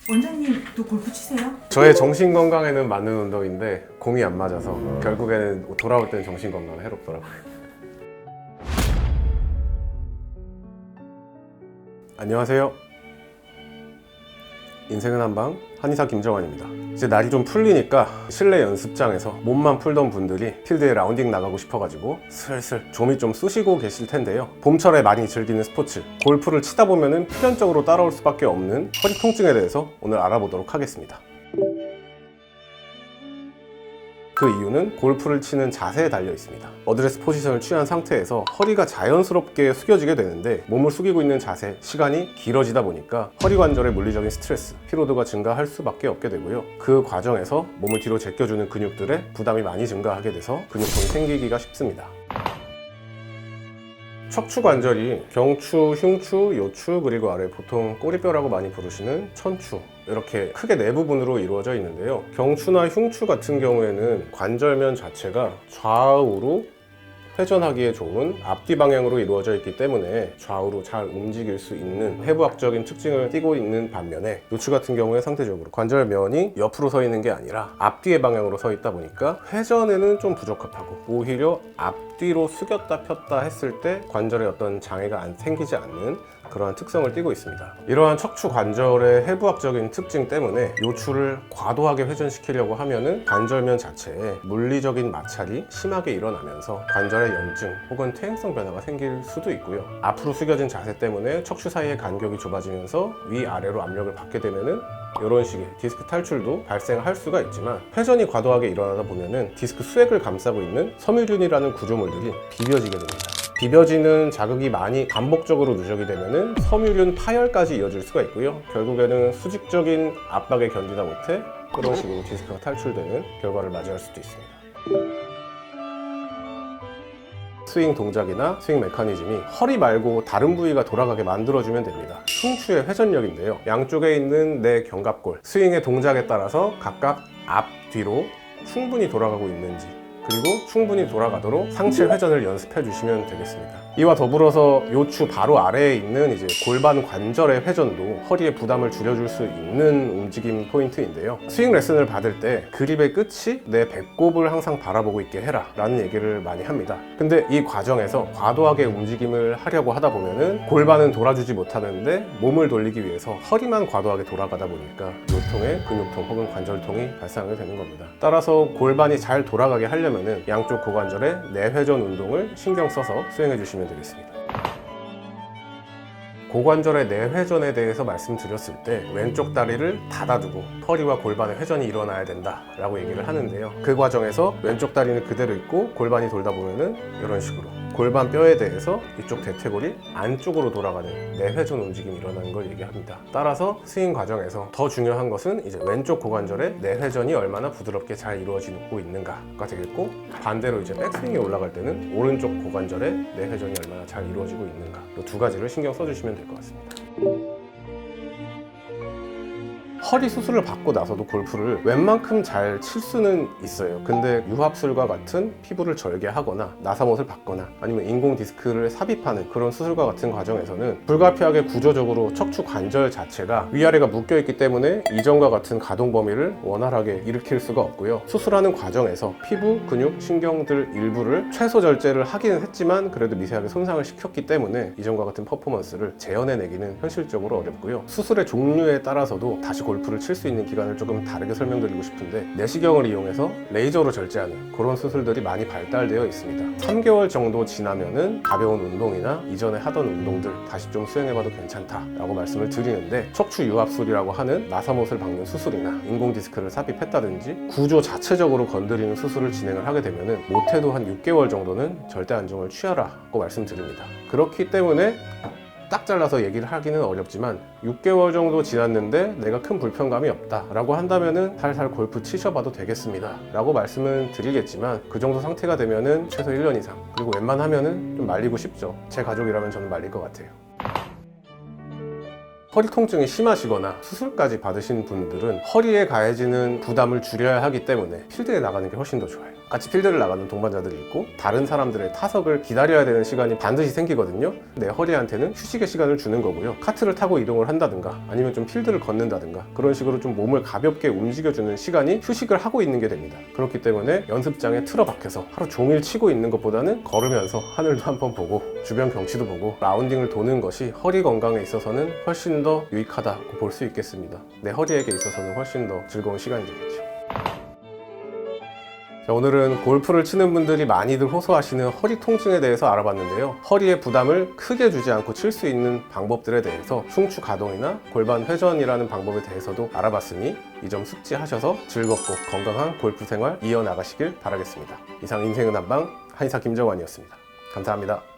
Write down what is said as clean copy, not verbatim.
원장님도 골프 치세요? 저의 정신 건강에는 맞는 운동인데 공이 안 맞아서 결국에는 돌아올 때는 정신 건강에 해롭더라고요. 안녕하세요. 인생은 한방 한의사 김정환입니다. 이제 날이 좀 풀리니까 실내 연습장에서 몸만 풀던 분들이 필드에 라운딩 나가고 싶어가지고 슬슬 좀이 좀 쑤시고 계실 텐데요. 봄철에 많이 즐기는 스포츠 골프를 치다 보면은 필연적으로 따라올 수밖에 없는 허리 통증에 대해서 오늘 알아보도록 하겠습니다. 그 이유는 골프를 치는 자세에 달려 있습니다. 어드레스 포지션을 취한 상태에서 허리가 자연스럽게 숙여지게 되는데 몸을 숙이고 있는 자세, 시간이 길어지다 보니까 허리 관절의 물리적인 스트레스, 피로도가 증가할 수밖에 없게 되고요. 그 과정에서 몸을 뒤로 제껴주는 근육들의 부담이 많이 증가하게 돼서 근육통이 생기기가 쉽습니다. 척추 관절이 경추, 흉추, 요추, 그리고 아래 보통 꼬리뼈라고 많이 부르시는 천추, 이렇게 크게 네 부분으로 이루어져 있는데요. 경추나 흉추 같은 경우에는 관절면 자체가 좌우로 회전하기에 좋은 앞뒤 방향으로 이루어져 있기 때문에 좌우로 잘 움직일 수 있는 해부학적인 특징을 띠고 있는 반면에 요추 같은 경우에 상대적으로 관절면이 옆으로 서 있는 게 아니라 앞뒤의 방향으로 서 있다 보니까 회전에는 좀 부적합하고 오히려 앞뒤로 숙였다 폈다 했을 때 관절에 어떤 장애가 생기지 않는 그러한 특성을 띠고 있습니다. 이러한 척추 관절의 해부학적인 특징 때문에 요추를 과도하게 회전시키려고 하면은 관절면 자체에 물리적인 마찰이 심하게 일어나면서 관절의 염증 혹은 퇴행성 변화가 생길 수도 있고요. 앞으로 숙여진 자세 때문에 척추 사이의 간격이 좁아지면서 위아래로 압력을 받게 되면은 이런 식의 디스크 탈출도 발생할 수가 있지만 회전이 과도하게 일어나다 보면은 디스크 수액을 감싸고 있는 섬유륜이라는 구조물들이 비벼지게 됩니다. 비벼지는 자극이 많이 반복적으로 누적이 되면은 섬유륜 파열까지 이어질 수가 있고요. 결국에는 수직적인 압박에 견디다 못해 그런 식으로 디스크가 탈출되는 결과를 맞이할 수도 있습니다. 스윙 동작이나 스윙 메커니즘이 허리 말고 다른 부위가 돌아가게 만들어주면 됩니다. 흉추의 회전력인데요. 양쪽에 있는 내 견갑골, 스윙의 동작에 따라서 각각 앞, 뒤로 충분히 돌아가고 있는지 그리고 충분히 돌아가도록 상체 회전을 연습해 주시면 되겠습니다. 이와 더불어서 요추 바로 아래에 있는 이제 골반 관절의 회전도 허리의 부담을 줄여줄 수 있는 움직임 포인트인데요. 스윙 레슨을 받을 때 그립의 끝이 내 배꼽을 항상 바라보고 있게 해라 라는 얘기를 많이 합니다. 근데 이 과정에서 과도하게 움직임을 하려고 하다 보면은 골반은 돌아주지 못하는데 몸을 돌리기 위해서 허리만 과도하게 돌아가다 보니까 요통에 근육통 혹은 관절통이 발생하게 되는 겁니다. 따라서 골반이 잘 돌아가게 하려면은 양쪽 고관절의 내회전 운동을 신경 써서 수행해 주시면 되겠습니다. 고관절의 내회전에 대해서 말씀드렸을 때 왼쪽 다리를 닫아두고 허리와 골반의 회전이 일어나야 된다 라고 얘기를 하는데요. 그 과정에서 왼쪽 다리는 그대로 있고 골반이 돌다 보면은 이런 식으로 골반 뼈에 대해서 이쪽 대퇴골이 안쪽으로 돌아가는 내회전 움직임이 일어나는 걸 얘기합니다. 따라서 스윙 과정에서 더 중요한 것은 이제 왼쪽 고관절의 내회전이 얼마나 부드럽게 잘 이루어지고 있는가가 되겠고, 반대로 이제 백스윙에 올라갈 때는 오른쪽 고관절의 내회전이 얼마나 잘 이루어지고 있는가, 이 두 가지를 신경 써주시면 될 것 같습니다. 허리 수술을 받고 나서도 골프를 웬만큼 잘 칠 수는 있어요. 근데 유합술과 같은 피부를 절개하거나 나사못을 받거나 아니면 인공 디스크를 삽입하는 그런 수술과 같은 과정에서는 불가피하게 구조적으로 척추 관절 자체가 위아래가 묶여 있기 때문에 이전과 같은 가동 범위를 원활하게 일으킬 수가 없고요. 수술하는 과정에서 피부, 근육, 신경들 일부를 최소 절제를 하기는 했지만 그래도 미세하게 손상을 시켰기 때문에 이전과 같은 퍼포먼스를 재현해내기는 현실적으로 어렵고요. 수술의 종류에 따라서도 다시 골프를 칠 수 있는 기간을 조금 다르게 설명드리고 싶은데, 내시경을 이용해서 레이저로 절제하는 그런 수술들이 많이 발달되어 있습니다. 3개월 정도 지나면은 가벼운 운동이나 이전에 하던 운동들 다시 좀 수행해봐도 괜찮다라고 말씀을 드리는데, 척추 유합술이라고 하는 나사못을 박는 수술이나 인공 디스크를 삽입했다든지 구조 자체적으로 건드리는 수술을 진행을 하게 되면은 못해도 한 6개월 정도는 절대 안정을 취하라고 말씀드립니다. 그렇기 때문에 딱 잘라서 얘기를 하기는 어렵지만 6개월 정도 지났는데 내가 큰 불편감이 없다 라고 한다면은 살살 골프 치셔봐도 되겠습니다 라고 말씀은 드리겠지만, 그 정도 상태가 되면은 최소 1년 이상, 그리고 웬만하면은 좀 말리고 싶죠. 제 가족이라면 저는 말릴 것 같아요. 허리 통증이 심하시거나 수술까지 받으신 분들은 허리에 가해지는 부담을 줄여야 하기 때문에 필드에 나가는 게 훨씬 더 좋아요. 같이 필드를 나가는 동반자들이 있고 다른 사람들의 타석을 기다려야 되는 시간이 반드시 생기거든요. 내 허리한테는 휴식의 시간을 주는 거고요. 카트를 타고 이동을 한다든가 아니면 좀 필드를 걷는다든가 그런 식으로 좀 몸을 가볍게 움직여주는 시간이 휴식을 하고 있는 게 됩니다. 그렇기 때문에 연습장에 틀어박혀서 하루 종일 치고 있는 것보다는 걸으면서 하늘도 한번 보고 주변 경치도 보고 라운딩을 도는 것이 허리 건강에 있어서는 훨씬 더 유익하다고 볼 수 있겠습니다. 내 허리에게 있어서는 훨씬 더 즐거운 시간이 되겠죠. 자, 오늘은 골프를 치는 분들이 많이들 호소하시는 허리 통증에 대해서 알아봤는데요. 허리에 부담을 크게 주지 않고 칠 수 있는 방법들에 대해서 흉추 가동이나 골반 회전이라는 방법에 대해서도 알아봤으니 이 점 숙지하셔서 즐겁고 건강한 골프 생활 이어나가시길 바라겠습니다. 이상 인생은 한방 한의사 김정환이었습니다. 감사합니다.